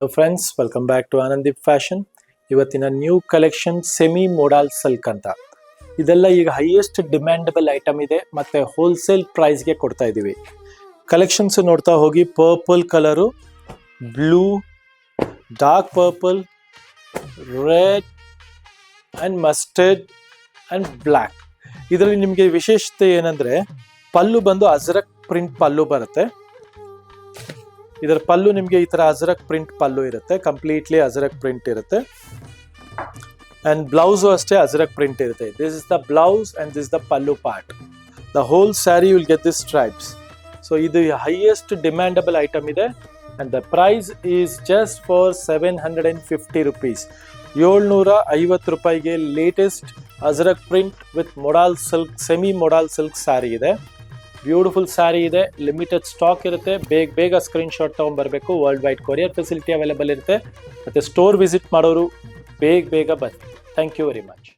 Friends, welcome back to Anandeep fashion. ಇವತ್ತಿನ new collection semi modal silk ಅಂತ. ಇದೆಲ್ಲ ಈಗ ಹೈಯೆಸ್ಟ್ ಡಿಮ್ಯಾಂಡಬಲ್ ಐಟಮ್ ಇದೆ ಮತ್ತೆ ಹೋಲ್ಸೇಲ್ ಪ್ರೈಸ್ಗೆ ಕೊಡ್ತಾ ಇದ್ದೀವಿ. ಕಲೆಕ್ಷನ್ಸ್ ನೋಡ್ತಾ ಹೋಗಿ. Purple colour, blue, dark purple, red and mustard and black. ಇದರಲ್ಲಿ ನಿಮಗೆ ವಿಶೇಷತೆ ಏನಂದರೆ ಪಲ್ಲು ಬಂದು ಅಜ್ರಕ್ ಪ್ರಿಂಟ್ ಪಲ್ಲು ಬರುತ್ತೆ. ಇದರ ಪಲ್ಲು ನಿಮಗೆ ಈ ಥರ ಅಜ್ರಕ್ ಪ್ರಿಂಟ್ ಪಲ್ಲು ಇರುತ್ತೆ, ಕಂಪ್ಲೀಟ್ಲಿ ಅಜ್ರಕ್ ಪ್ರಿಂಟ್ ಇರುತ್ತೆ. ಆ್ಯಂಡ್ ಬ್ಲೌಸು ಅಷ್ಟೇ ಅಜ್ರಕ್ ಪ್ರಿಂಟ್ ಇರುತ್ತೆ. This is the blouse and this the pallu part. The whole sari will get this stripes. So ಇದು ಹೈಯೆಸ್ಟ್ ಡಿಮ್ಯಾಂಡಬಲ್ ಐಟಮ್ ಇದೆ. And the price is just for 750 rupees. 750 ರೂಪಾಯಿಗೆ latest Ajrak print with modal silk, semi modal silk sari ಇದೆ. Beautiful sari ಇದೆ. Limited stock ಇರುತ್ತೆ. ಬೇಗ screen shot ತೊಗೊಂಡ್ಬರಬೇಕು. World wide courier facility available ಇರುತ್ತೆ. ಮತ್ತು ಸ್ಟೋರ್ ವಿಸಿಟ್ ಮಾಡೋರು ಬೇಗ ಬನ್ನಿ. Thank you very much.